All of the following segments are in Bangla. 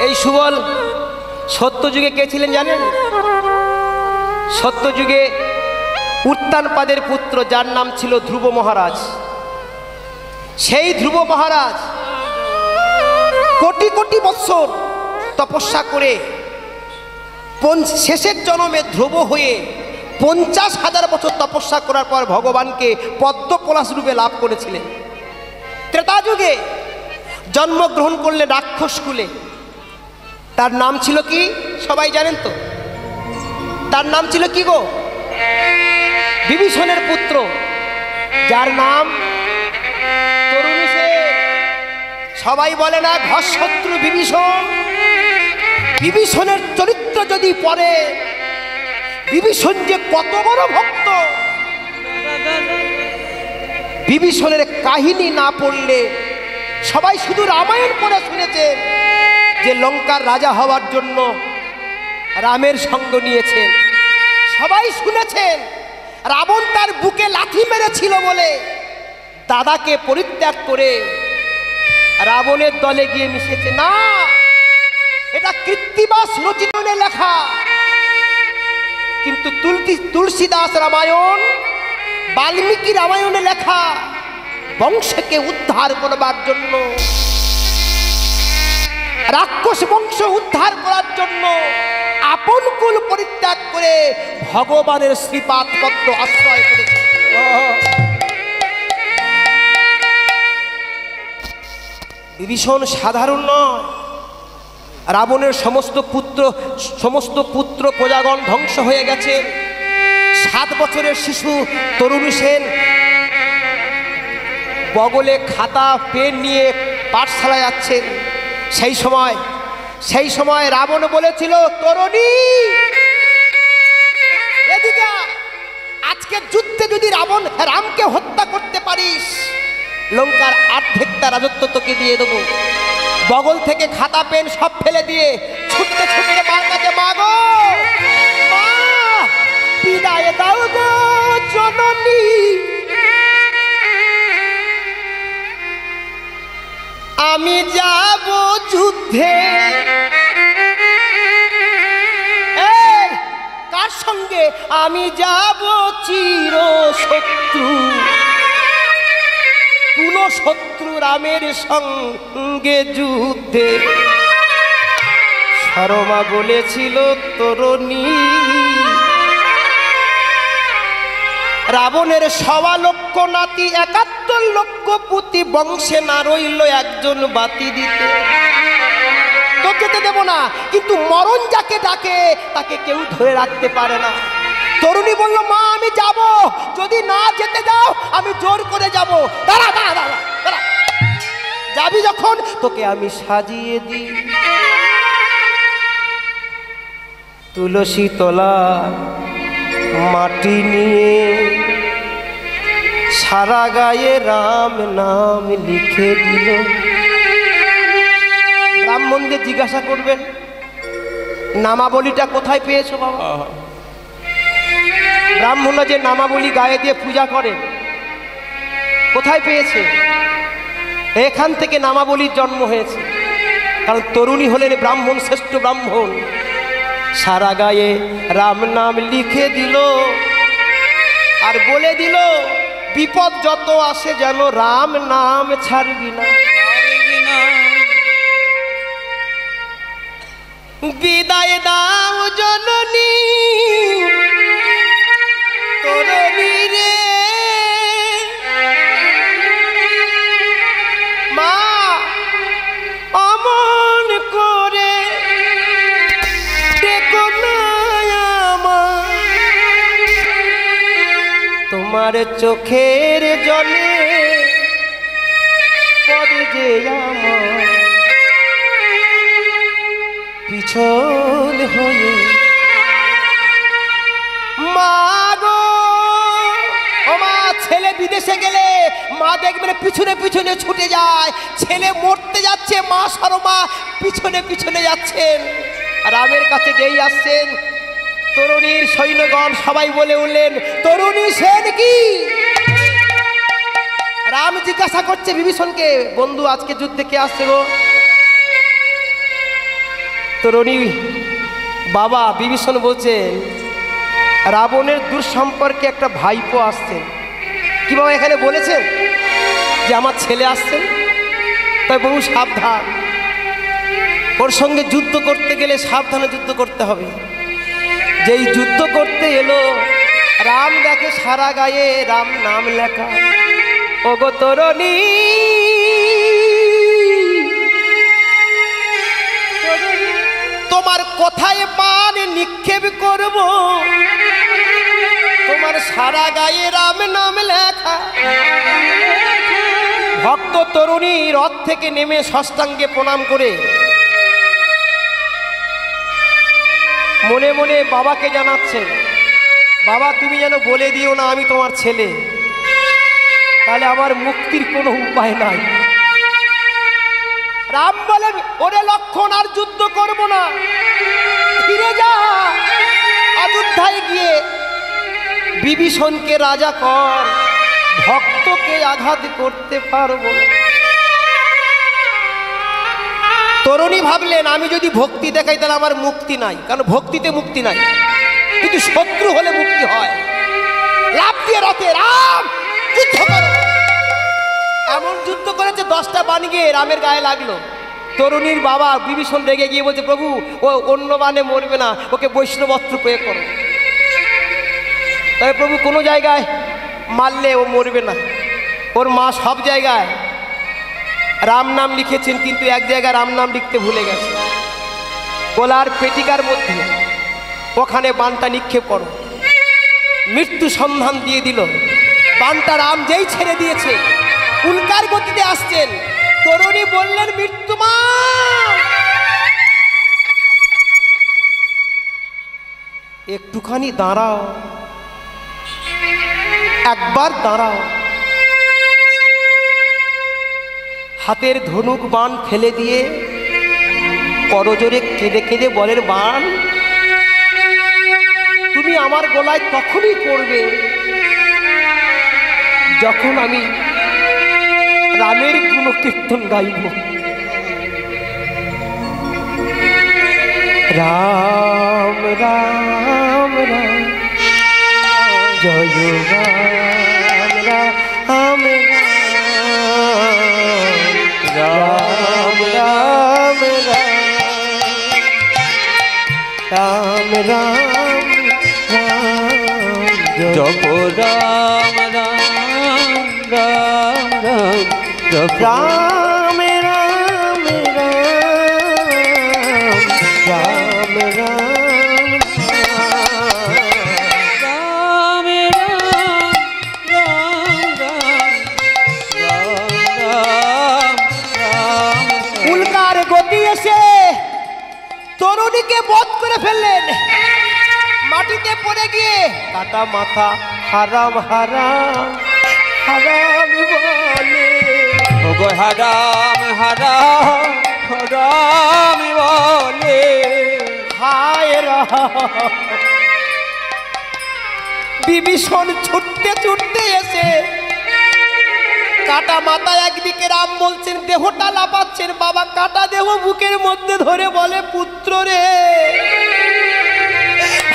এই সুবল সত্যযুগে কে ছিলেন জানেন? সত্যযুগে উত্তানপাদের পুত্র, যার নাম ছিল ধ্রুব মহারাজ। সেই ধ্রুব মহারাজ কোটি কোটি বৎসর তপস্যা করে শেষের জন্মে ধ্রুব হয়ে 50,000 বছর তপস্যা করার পর ভগবানকে পদ্মপলাশ রূপে লাভ করেছিলেন। ত্রেতা যুগে জন্মগ্রহণ করলেন রাক্ষস কুলে। তার নাম ছিল কি সবাই জানেন তো? তার নাম ছিল কি গো? বিভীষণের পুত্র, যার নাম তরুণী সেন। সবাই বলে না ঘরশত্রু বিভীষণ। বিভীষণের চরিত্র যদি পড়ে, বিভীষণ যে কত বড় ভক্ত, বিভীষণের কাহিনী না পড়লে সবাই শুধু রামায়ণ পড়ে শুনেছেন যে লঙ্কার রাজা হওয়ার জন্য রামের সঙ্গ নিয়েছেন। সবাই শুনেছেন রাবণ তার বুকে লাথি মেরেছিল বলে দাদাকে পরিত্যাগ করে রাবণের দলে গিয়ে মিশেছে। না, এটা কৃত্তিবাস রচিতনে লেখা। কিন্তু তুলসীদাস রামায়ণ, বাল্মীকি রামায়ণে লেখা বংশকে উদ্ধার করবার জন্য, রাক্ষস বংশ উদ্ধার করার জন্য আপন কুল পরিত্যাগ করে ভগবানের শ্রীপাদ পদ্ম আশ্রয় করেছে। বিভীষণ সাধারণ নয়। রাবণের সমস্ত পুত্র প্রজাগণ ধ্বংস হয়ে গেছে। 7 বছরের শিশু তরুণী সেন বগলে খাতা পেন নিয়ে পাঠশালায় যাচ্ছেন। সেই সময় রাবণ বলেছিল, তরুণী এদিকে, আজকের যুদ্ধে যদি রামকে হত্যা করতে পারিস, লঙ্কার অর্ধেকটা রাজত্ব তোকে দিয়ে দেবো। বগল থেকে খাতা পেন সব ফেলে দিয়ে ছুটতে ছুটতে মার কাছে, মা গো, মা বিদায় দাও গো জননী, আমি যাব যুদ্ধে। কার সঙ্গে? আমি যাব চির শত্রু, কোন শত্রু রামের সঙ্গে যুদ্ধে। শর্মা বলেছিল, তরুণী রাবণের 1.25 লক্ষ নাতি, 71 লক্ষ পুতি, বংশে না রইল একজন বাতি দিতে। তো যেতে দেব না, কিন্তু মরণ যাকে ডাকে তাকে কেউ ধরে রাখতে পারে না। তরুণী বলল, মা আমি যাব, যদি না যেতে যাও আমি জোর করে যাব। দাঁড়া দাঁড়া দাঁড়া দাঁড়া, যাবি যখন তোকে আমি সাজিয়ে দিই। তুলসী তলা মাটি নিয়ে সারা গায়ে রাম নাম লিখে দিল। ব্রাহ্মণদের জিজ্ঞাসা করবেন, নামাবলীটা কোথায় পেয়েছো বাবা? ব্রাহ্মণরা যে নামাবলী গায়ে দিয়ে পূজা করে, কোথায় পেয়েছে? এখান থেকে নামাবলীর জন্ম হয়েছে। কারণ তরুণী হলেন ব্রাহ্মণ, শ্রেষ্ঠ ব্রাহ্মণ। সারা গায়ে রাম নাম লিখে দিল আর বলে দিল, বিপদ যত আসে যেন রাম নাম ছাড়বি না। বিদায় দাও জননী, তরুণী রে, মা অমন করে দেখো না আমার, তোমার চোখের জলে পড়ে যে আমার পিছল হয়ে। মা গো, ও মা, ছেলে বিদেশে গেলে মা দেখবেন পিছনে পিছনে ছুটে যায়। ছেলে মরতে যাচ্ছে, মা শর্মা পিছনে পিছনে যাচ্ছেন। রামের কাছে যেই আসছেন, তরুণীর সৈন্যগণ সবাই বলে উঠলেন, তরুণী সেন কি? রাম জিজ্ঞাসা করছে বিভীষণকে, বন্ধু আজকে যুদ্ধে কে আসছে গো? তরুণী বাবা বিভীষণ বলছেন রাবণের দূর সম্পর্কে একটা ভাইপো আসছেন। কি বাবা এখানে বলেছেন যে আমার ছেলে আসছেন? তাই বহু সাবধান, ওর সঙ্গে যুদ্ধ করতে গেলে সাবধানে যুদ্ধ করতে হবে। যেই যুদ্ধ করতে এলো রাম দেখে সারা গায়ে রাম নাম লেখা। ওগো তরুণী, তোমার কোথায় বাণ নিক্ষেপ করব, তোমার সারা গায়ে রাম নাম লেখা। ভক্ত তরুণী রথ থেকে নেমে সাষ্টাঙ্গে প্রণাম করে মনে মনে বাবাকে জানাচ্ছেন, বাবা তুমি যেন বলে দিও না আমি তোমার ছেলে, তাহলে আমার মুক্তির কোনো উপায় নাই। রাম বলেন, ওরে লক্ষণ আর যুদ্ধ করব না, ফিরে যা, অযোধ্যায় গিয়ে বিভীষণকে রাজা কর, ভক্তকে আঘাত করতে পারবো না। তরুণী ভাবলেন আমি যদি ভক্তি দেখাই তাহলে আমার মুক্তি নাই, কারণ ভক্তিতে মুক্তি নাই, কিন্তু শত্রু হলে মুক্তি হয়। লাফ দিয়ে রথে রাম যুদ্ধ করো, এমন যুদ্ধ করেছে 10টা বাণ গিয়ে রামের গায়ে লাগলো। তরুণীর বাবা বিভীষণ রেগে গিয়ে বলছে, প্রভু ও অন্য বাণে মরবে না, ওকে বৈষ্ণব অস্ত্র প্রয়োগ করো। তবে প্রভু কোনো জায়গায় মারলে ও মরবে না, ওর মা সব জায়গায় রাম নাম লিখেছেন, কিন্তু এক জায়গায় রাম নাম লিখতে ভুলে গেছে। গলার পেটিকার মধ্যে ওখানে বাণটা নিক্ষেপ করো। মৃত্যু সন্ধান দিয়ে দিল। বাণটা রাম যেই ছেড়ে দিয়েছে উল্কার গতিতে আসছেন, তরুণী বললেন, মৃত্যুমা একটুখানি দাঁড়াও, একবার দাঁড়াও। হাতের ধনুক বাণ ফেলে দিয়ে করজোরে কেঁদে কেঁদে বলেন, বাণ তুমি আমার গলায় তখনই পড়বে যখন আমি রামের গুণকীর্তন গাইব। রাম রাম রাম জয় রাম রাম রাম রাম রাম রাম জপ রাম রাম রাম রাম জপ রাম রাম রাম রাম রাম রাম রাম রাম। উল্কার গতি এসে তরুণীকে বধ করে ফেললেন। মাটিতে পড়ে গিয়ে কাটা মাথা হারাম হারাম হারাম বলে, ওগো হারাম হারাম হারাম বলে, হায় রাম। বিভীষণ ছুটতে ছুটতে এসে কাটা মাথা একদিকে রাম বলছেন, দেহটা লাপাচ্ছেন, বাবা কাটা দেহ বুকের মধ্যে ধরে বলে, পুত্র রে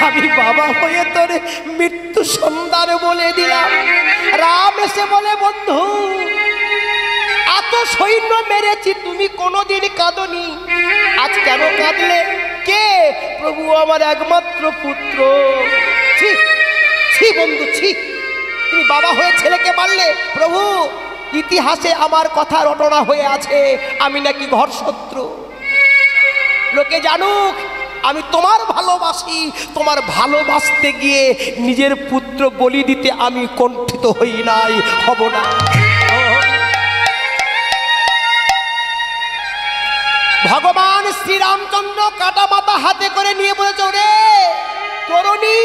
আমি বাবা হয়ে তোরে মৃত্যু সন্ধান বলে দিলাম। রাম এসে বলে, বন্ধু এত সৈন্য মেরেছি তুমি কোনোদিন কাঁদনি, আজ কেন কাঁদলে? কে? প্রভু আমার একমাত্র পুত্র। ছি ছি বন্ধু ছি, তুমি বাবা হয়ে ছেলেকে মারলে। প্রভু ইতিহাসে আমার কথা রটনা হয়ে আছে, আমি নাকি ঘর শত্রু। লোকে জানুক আমি তোমার ভালোবাসি, তোমার ভালোবাসতে গিয়ে নিজের পুত্র বলি দিতে আমি কণ্ঠিত হই নাই, হব না। ভগবান শ্রীরামচন্দ্র কাটা মাথা হাতে করে নিয়ে বলেছে, রে তরুণী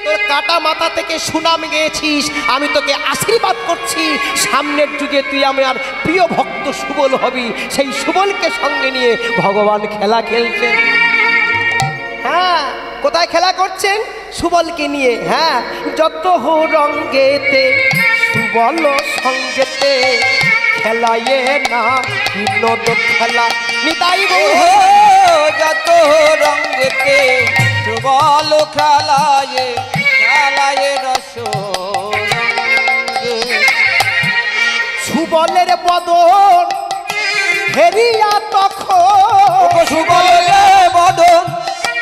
তোর কাটা মাথা থেকে সুনাম গেয়েছিস, আমি তোকে আশীর্বাদ করছি, সামনের যুগে তুই আমার প্রিয় ভক্ত সুবল হবি। সেই সুবলকে সঙ্গে নিয়ে ভগবান খেলা খেলছেন। হ্যাঁ, কোথায় খেলা করছেন? সুবলকে নিয়ে। হ্যাঁ, যত হো রঙ্গেতে সুবল সঙ্গেতে খেলায়ে না বিনোদ খেলা নিতাই গো, যত আলো খেলায় খেলায় রসরঙ্গে। সুবলের বদন হেরিয়া তখন, সুবলে বদন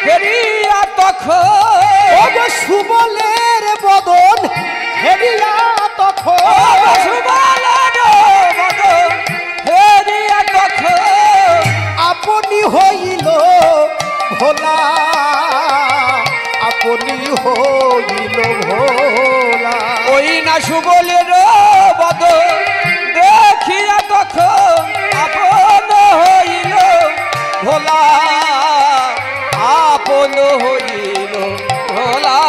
হেরিয়া তখন, ওগো সুবলের বদন হেরিয়া তখন, সুবলের বদন হেরিয়া তখন, আপনি হইল ভোলা, আপনি হইল ভোলা। ওই না সুবলের বদন দেখিয়া তখন আপন হইল ভোলা, আপন হইল ভোলা।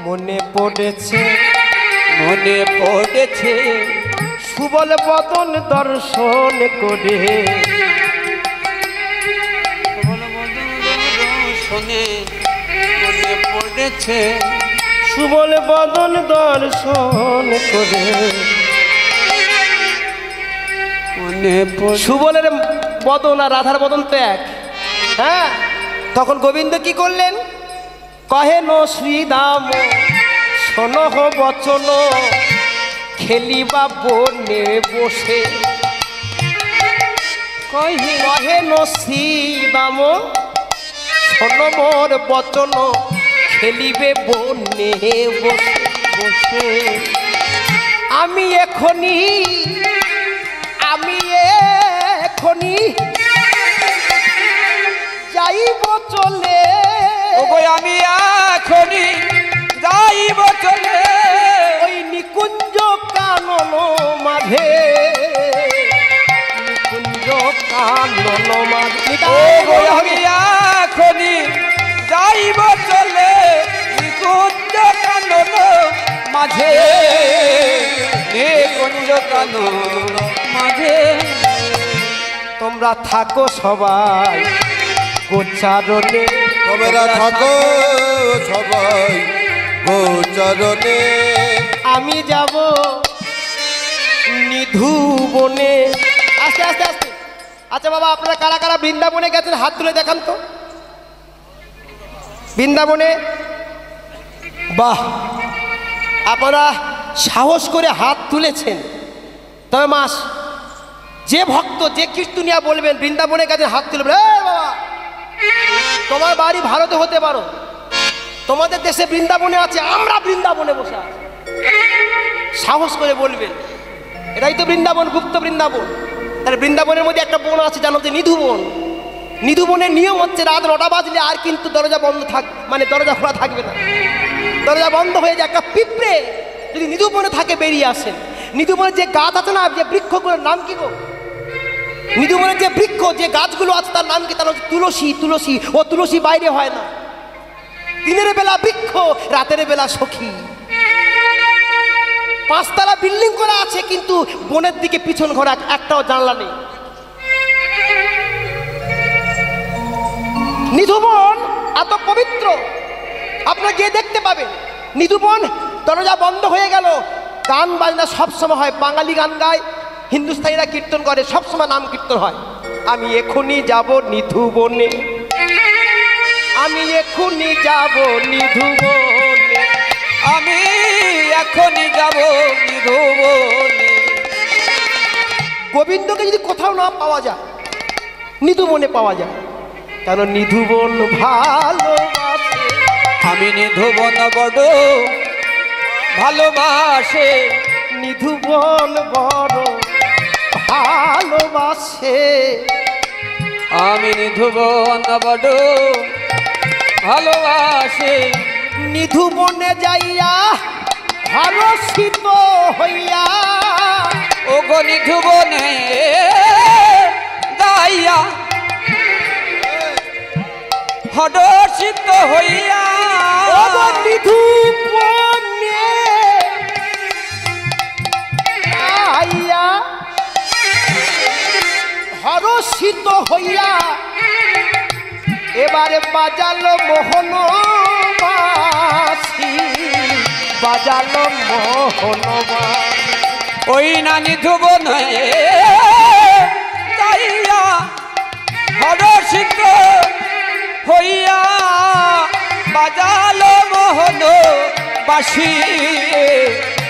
মনে পড়েছে মনে পড়েছে সুবল বদন দর্শন করে, শোনে মনে পড়েছে সুবল বদন দর্শন করে। মনে পড়ে সুবলের বদন আর রাধার বদন তো এক। হ্যাঁ, তখন গোবিন্দ কি করলেন? কহেন শ্রীদাম শোনহ বচন, খেলিবা বনে বসে। কহেন শ্রীদাম শোন মোর বচন, খেলিবে বনে বসে বসে। আমি এখনি যাইব চলে, ওগো আমি এখনই যাইব চলে, ওই নিকুঞ্জ কানন মাঝে, নিকুঞ্জ কানন মাঝে। ওগো আমি এখনই যাইব চলে, নিকুঞ্জ কানন মাঝে, নিকুঞ্জ কানন মাঝে। তোমরা থাকো সবাই গোচারণে, তোমরা থাকো সবাই গোচরণে, আমি যাব নিধু বনে। আস্তে আস্তে আস্তে। আচ্ছা বাবা, আপনারা কারা কারা বৃন্দাবনে গেছেন হাত তুলে দেখান তো। বৃন্দাবনে, বাহ, আপনারা সাহস করে হাত তুলেছেন। তবে মাস যে ভক্ত যে কীর্তনিয়া বলবেন বৃন্দাবনে গেছে হাত তুলবেন। বাবা, তোমার বাড়ি ভারতে হতে পারো, তোমাদের দেশে বৃন্দাবনে আছে, আমরা বৃন্দাবনে বসে আছি। সাহস করে বলবেন, এটাই তো বৃন্দাবন, গুপ্ত বৃন্দাবন। তাহলে বৃন্দাবনের মধ্যে একটা বন আছে, জানো যে নিধু বন। নিধু বনের নিয়ম হচ্ছে রাত 9টা বাজলে আর কিন্তু দরজা বন্ধ মানে দরজা খোলা থাকবে না, দরজা বন্ধ হয়ে যায়। একটা পিঁপড়ে যদি নিধু বনে থাকে বেরিয়ে আসেন। নিধু বনের যে গাছ আছে না, যে বৃক্ষগুলোর নাম কি গো? নিধু বনের যে বৃক্ষ, যে গাছগুলো আছে তার নাম কি? তার হচ্ছে তুলসী। তুলসী, ও তুলসী বাইরে হয় না। দিনের বেলা বৃক্ষ, রাতের বেলা সখী। 5 তলা বিল্ডিং করা আছে, কিন্তু বনের দিকে পিছন ঘোরা একটাও জানলা নেই। নিধুবন এত পবিত্র, আপনারা গিয়ে দেখতে পাবেন। নিধুবন দরজা বন্ধ হয়ে গেল, গান বাজনা সবসময় হয়। বাঙালি গান গায়, হিন্দুস্তানিরা কীর্তন করে, সবসময় নাম কীর্তন হয়। আমি এখনই যাব নিধুবনে, আমি এখনই যাব নিধুবনে, আমি এখনই যাব নিধুবনে। গোবিন্দকে যদি কোথাও না পাওয়া যায়, নিধুবনে পাওয়া যায়। কারণ নিধুবন ভালোবাসে, আমি নিধুবন বড় ভালোবাসে, নিধুবন বড় ভালোবাসে। আমি নিধুবন বড় ভালোবাসে। নিধুবনে যাইয়া হরষিত হইয়া, ওগো নিধুবনে যাইয়া হর্ষিত হইয়া, ওগো নিধুবনে যাইয়া হরষিত হইয়া, এবারে বাজালো মোহন বাসি, বাজালো মোহন বাসি। ওই না নিধুবনে যাইয়া হর্ষিত হইয়া, বাজালো মোহন বাঁশি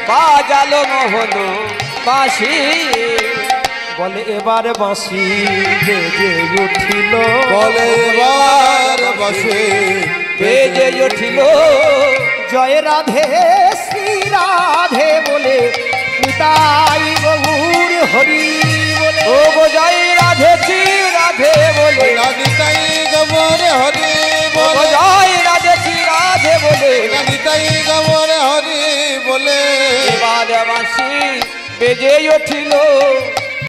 বাজালো মোহন বাঁশি বলে এবার বাঁশি বেজে উঠিল বলে এবার বসে বেজে উঠিল জয় রাধে শ্রী রাধে বলে নিতাই গৌর হরি বলে ও গো জয় রাধে শ্রী রাধে বলে নিতাই গবর হরি ও গো বলে জয় রাধে শ্রী রাধে বলে নিতাই গবর হরি বলে এবার বাঁশি বেজে উঠিল